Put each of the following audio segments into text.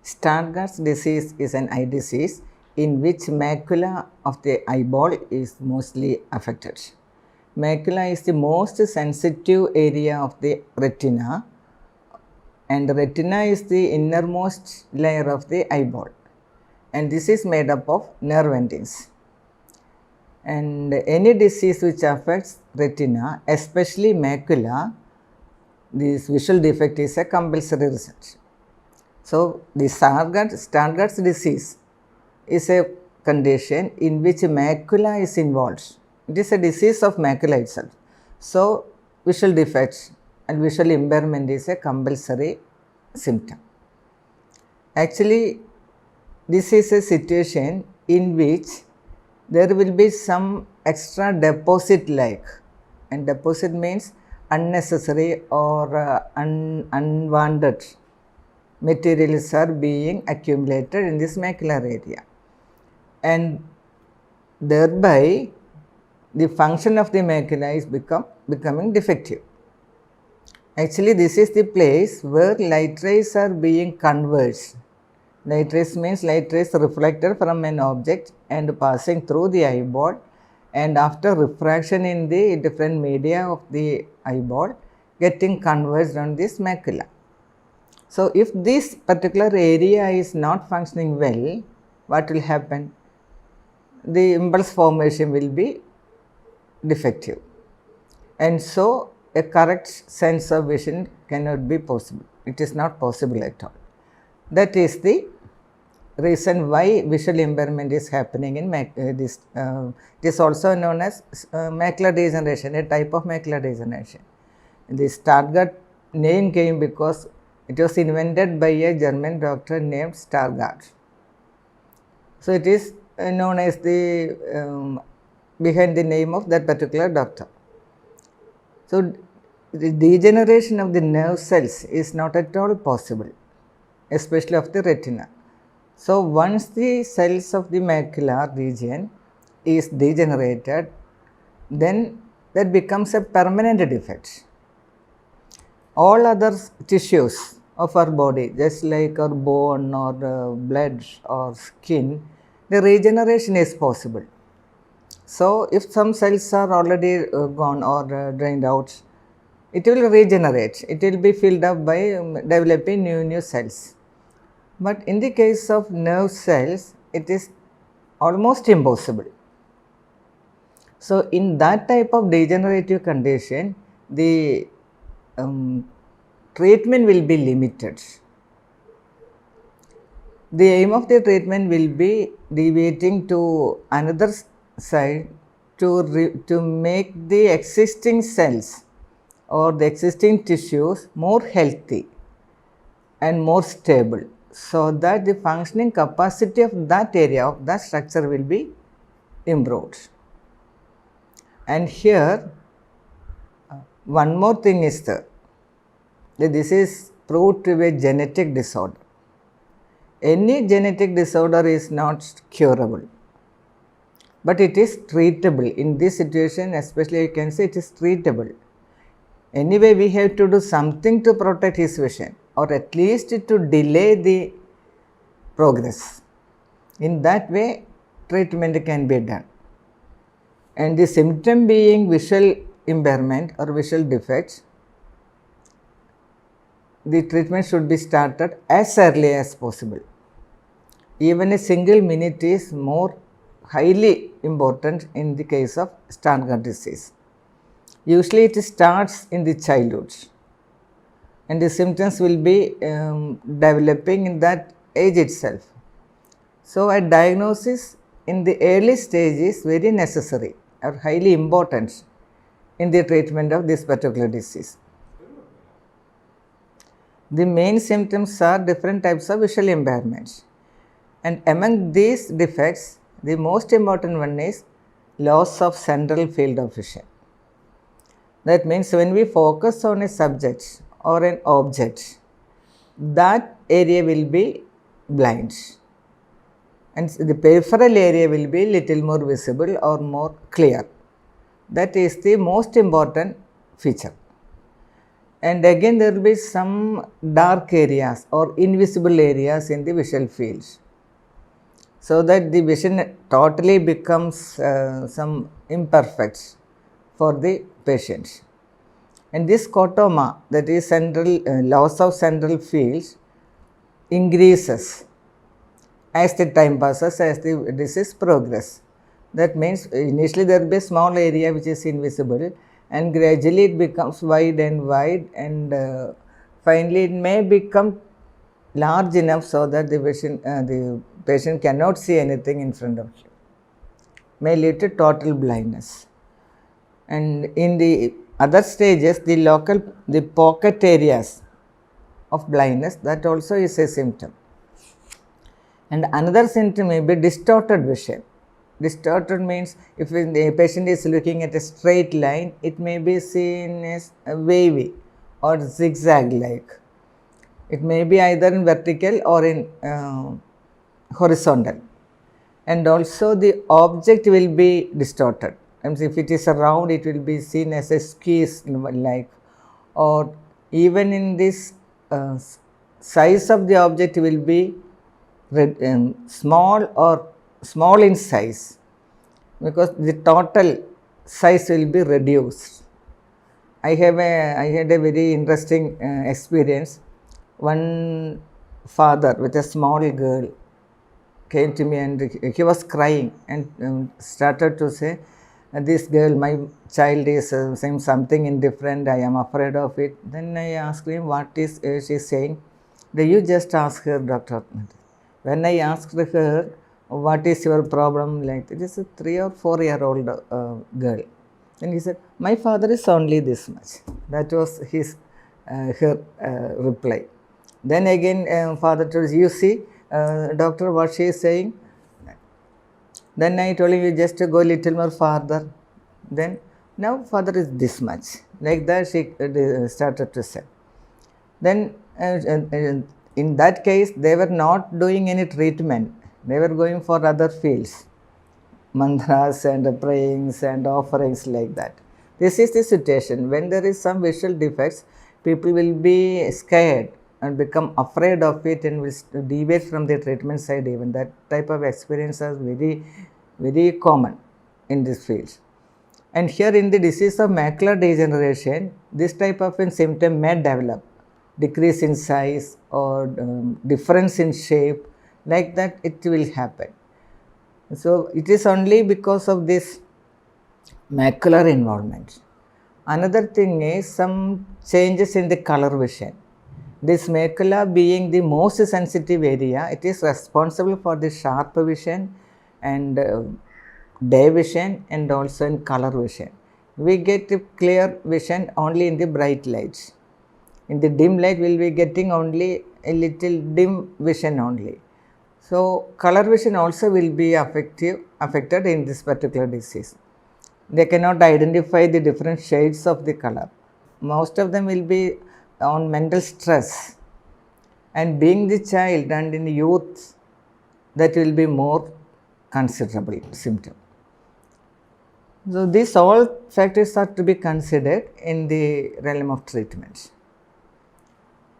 Stargardt's disease is an eye disease in which macula of the eyeball is mostly affected. Macula is the most sensitive area of the retina, and the retina is the innermost layer of the eyeball, and this is made up of nerve endings. And any disease which affects retina, especially macula, this visual defect is a compulsory result. So, the Stargardt's disease is a condition in which macula is involved. It is a disease of macula itself. So, visual defect and visual impairment is a compulsory symptom. Actually, this is a situation in which there will be some extra deposit like, and deposit means unnecessary or unwanted materials are being accumulated in this macular area, and thereby the function of the macula is becoming defective. Actually, this is the place where light rays are being converged. Light rays means light rays reflected from an object and passing through the eyeball, and after refraction in the different media of the eyeball getting converged on this macula. So, if this particular area is not functioning well, what will happen? The impulse formation will be defective, and so a correct sense of vision cannot be possible. It is not possible at all. That is the reason why visual impairment is happening in this. It is also known as macular degeneration, a type of macular degeneration. The Stargardt name came because it was invented by a German doctor named Stargardt. So, it is known as the behind the name of that particular doctor. So, the degeneration of the nerve cells is not at all possible, especially of the retina. So, once the cells of the macular region is degenerated, then that becomes a permanent defect. All other tissues of our body, just like our bone or blood or skin, the regeneration is possible. So, if some cells are already gone or drained out, it will regenerate, it will be filled up by developing new cells. But in the case of nerve cells, it is almost impossible. So, in that type of degenerative condition, the treatment will be limited. The aim of the treatment will be deviating to another side to make the existing cells or the existing tissues more healthy and more stable, so that the functioning capacity of that area, of that structure will be improved. And here one more thing is there, that this is proved to be a genetic disorder. Any genetic disorder is not curable, but it is treatable. In this situation especially, you can say it is treatable. Anyway, we have to do something to protect his vision, or at least to delay the progress. In that way, treatment can be done. And the symptom being visual impairment or visual defects, the treatment should be started as early as possible. Even a single minute is more highly important in the case of Stargardt disease. Usually it starts in the childhood, and the symptoms will be developing in that age itself. So, a diagnosis in the early stage is very necessary or highly important in the treatment of this particular disease. The main symptoms are different types of visual impairments, and among these defects, the most important one is loss of central field of vision. That means when we focus on a subject or an object, that area will be blind, and the peripheral area will be little more visible or more clear. That is the most important feature. And again there will be some dark areas or invisible areas in the visual field, so that the vision totally becomes some imperfect for the patient. And this scotoma, that is central loss of central fields, increases as the time passes, as the disease progress. That means initially there will be a small area which is invisible, and gradually it becomes wide, and finally it may become large enough so that the patient cannot see anything in front of him, may lead to total blindness. And in the other stages, the pocket areas of blindness, that also is a symptom. And another symptom may be distorted vision. Distorted means if the patient is looking at a straight line, it may be seen as wavy or zigzag like. It may be either in vertical or in horizontal. And also the object will be distorted. And if it is a round, it will be seen as a squeeze like, or even in this size of the object will be small in size, because the total size will be reduced. I had a very interesting experience. One father with a small girl came to me and he was crying and started to say, this girl, my child is saying something indifferent, I am afraid of it. Then I asked him, what is she saying? You just ask her, doctor. When I asked her, what is your problem, like, it is a 3 or 4 year old girl. And he said, my father is only this much. That was her reply. Then again father told, you see doctor, what she is saying. Then I told him, you just go a little more farther. Then now father is this much. Like that she started to say. Then in that case they were not doing any treatment. They were going for other fields, mantras and prayings and offerings like that. This is the situation. When there is some visual defects, people will be scared and become afraid of it and will deviate from the treatment side even. That type of experience is very, very common in this field. And here in the disease of macular degeneration, this type of a symptom may develop, decrease in size or difference in shape, like that it will happen. So it is only because of this macular involvement. Another thing is some changes in the color vision. This macula being the most sensitive area, it is responsible for the sharp vision and day vision and also in color vision. We get clear vision only in the bright lights. In the dim light, we will be getting only a little dim vision only. So color vision also will be affected in this particular disease. They cannot identify the different shades of the color. Most of them will be on mental stress, and being the child and in youth, that will be more considerable symptom. So these all factors are to be considered in the realm of treatment.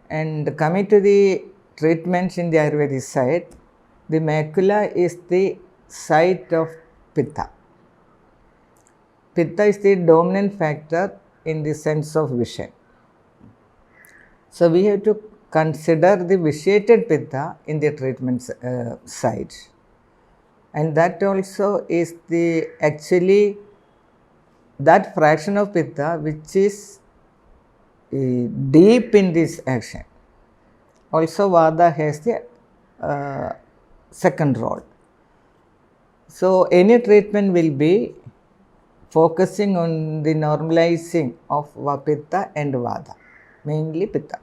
And coming to the treatments in the Ayurvedic side, the macula is the site of pitta. Pitta is the dominant factor in the sense of vision. So we have to consider the vitiated pitta in the treatment side. And that also is the actually that fraction of pitta which is deep in this action. Also vada has the second role. So any treatment will be focusing on the normalizing of pitta and vada, mainly pitta.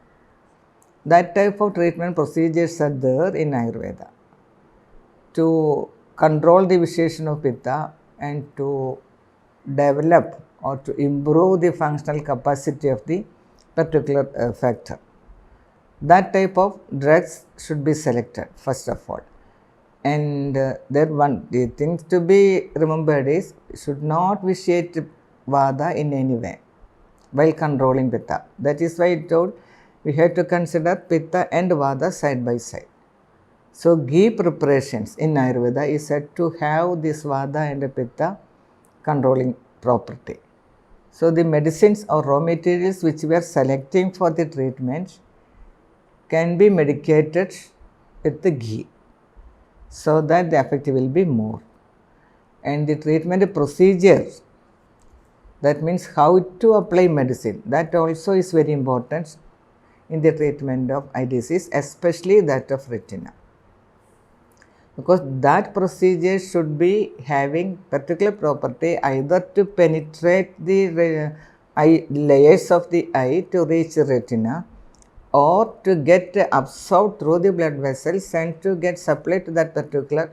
That type of treatment procedures are there in Ayurveda to control the vitiation of pitta and to develop or to improve the functional capacity of the particular factor. That type of drugs should be selected first of all. And the thing to be remembered is should not vitiate vada in any way. while controlling pitta. That is why I told we have to consider pitta and vata side by side. So ghee preparations in Ayurveda is said to have this vata and pitta controlling property. So the medicines or raw materials which we are selecting for the treatment can be medicated with the ghee, so that the effect will be more. And the treatment procedure, that means how to apply medicine, that also is very important in the treatment of eye disease, especially that of retina. Because that procedure should be having particular property either to penetrate the layers of the eye to reach the retina, or to get absorbed through the blood vessels and to get supplied to that particular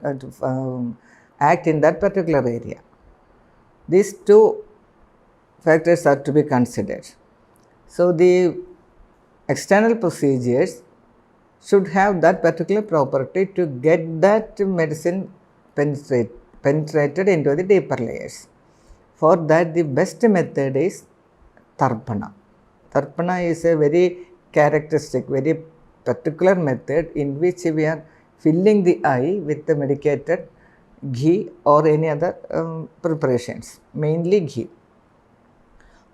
act in that particular area. These two factors are to be considered. So the external procedures should have that particular property to get that medicine penetrated into the deeper layers. For that, the best method is tarpana. Tarpana is a very characteristic, very particular method in which we are filling the eye with the medicated ghee or any other preparations, mainly ghee.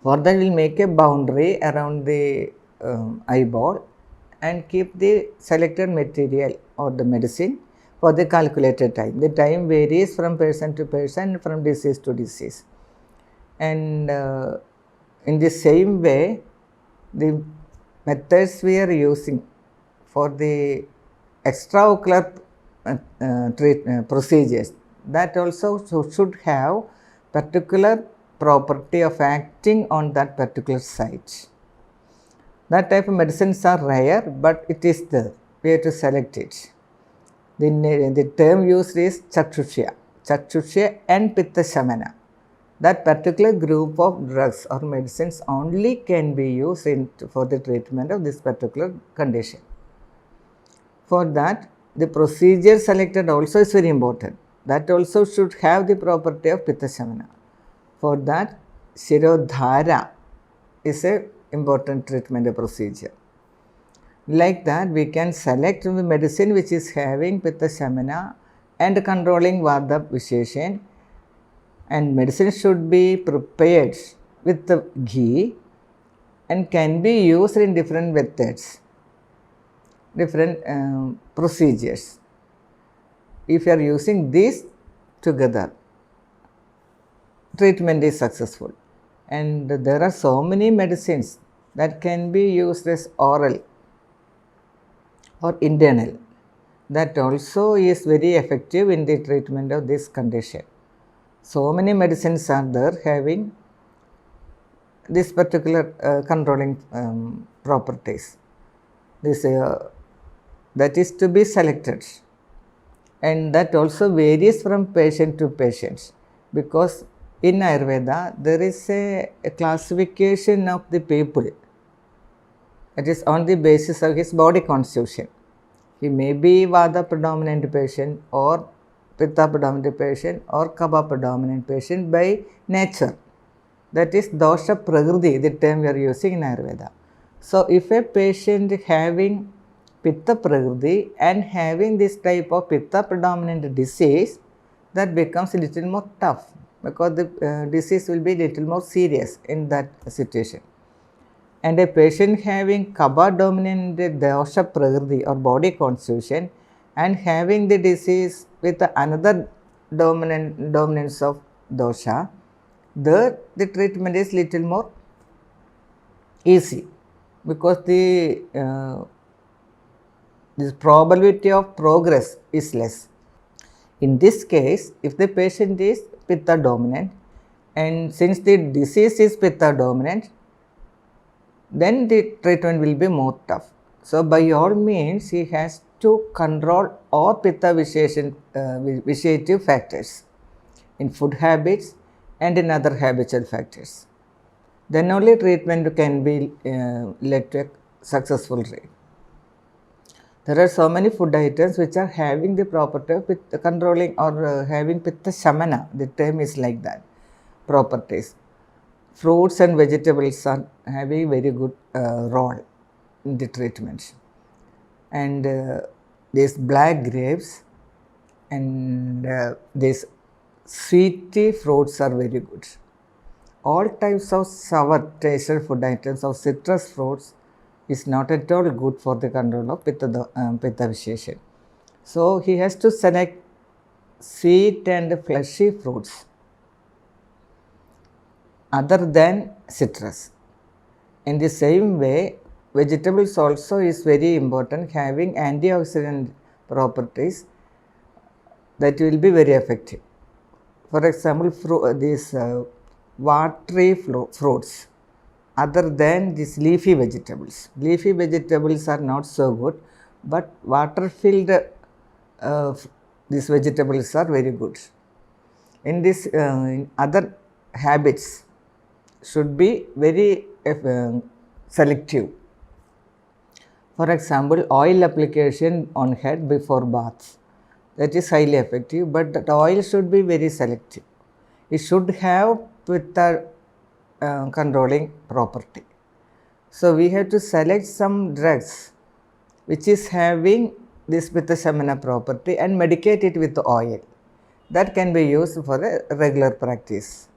For that, we will make a boundary around the eyeball and keep the selected material or the medicine for the calculated time. The time varies from person to person, from disease to disease. And in the same way, the methods we are using for the extraocular procedures, that also should have particular property of acting on that particular site. That type of medicines are rare, but it is there. We have to select it. The term used is Chakshushya and Pitta Shamana. That particular group of drugs or medicines only can be used for the treatment of this particular condition. For that, the procedure selected also is very important. That also should have the property of Pitta Shamana. For that, Shirodhara is a important treatment procedure. Like that, we can select the medicine which is having Pitta Shamana and controlling Vata Visheshan, and medicine should be prepared with the ghee and can be used in different methods, different procedures. If you are using these together, treatment is successful. And there are so many medicines that can be used as oral or internal. That also is very effective in the treatment of this condition. So many medicines are there having this particular controlling properties. This that is to be selected, and that also varies from patient to patient, because in Ayurveda there is a classification of the people. It is on the basis of his body constitution. He may be Vata predominant patient or Pitta predominant patient or Kapha predominant patient by nature. That is dosha prakriti, the term we are using in Ayurveda. So if a patient having Pitta prakriti and having this type of Pitta predominant disease, that becomes a little more tough, because the disease will be little more serious in that situation. And a patient having Kapha dominant dosha prakriti or body constitution and having the disease with another dominance of dosha, the treatment is little more easy, because the this probability of progress is less. In this case, if the patient is Pitta dominant, and since the disease is Pitta dominant, then the treatment will be more tough. So by all means, he has to control all Pitta vitiative factors in food habits and in other habitual factors. Then only treatment can be led to a successful rate. There are so many food items which are having the property of controlling or having Pitta Shamana. The term is like that, properties. fruits and vegetables are having very good role in the treatment. And these black grapes and these sweety fruits are very good. All types of sour tasted food items of citrus fruits is not at all good for the control of pitta visheshan. So he has to select sweet and fleshy fruits other than citrus. In the same way, vegetables also is very important, having antioxidant properties that will be very effective. For example, these watery fruits other than these leafy vegetables. Leafy vegetables are not so good, but water-filled these vegetables are very good. In this, other habits should be very selective. For example, oil application on head before bath, that is highly effective, but that oil should be very selective. It should have pitta controlling property. So we have to select some drugs which is having this pitta shamana property and medicate it with oil. That can be used for a regular practice.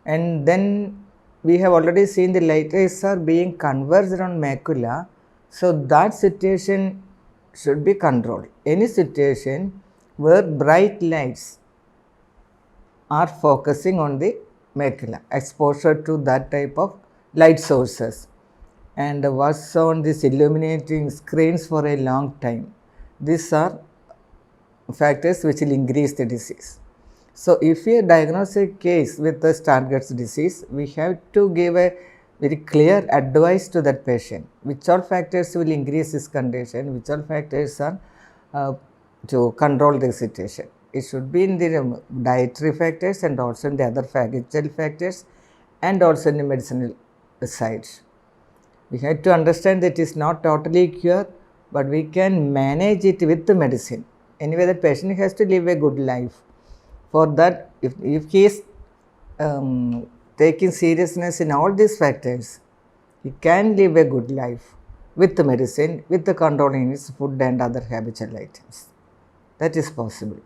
And then we have already seen the light rays are being converged on macula, so that situation should be controlled. Any situation where bright lights are focusing on the macula, exposure to that type of light sources, and was on this illuminating screens for a long time. These are factors which will increase the disease. So if we diagnose a case with the Stargardt's disease, we have to give a very clear advice to that patient, which all factors will increase this condition, which all factors are to control the situation. It should be in the dietary factors and also in the other physical factors and also in the medicinal side. We have to understand that it is not totally cure, but we can manage it with the medicine. Anyway, the patient has to live a good life. For that, if he is taking seriousness in all these factors, he can live a good life with the medicine, with the controlling his food and other habitual items. That is possible.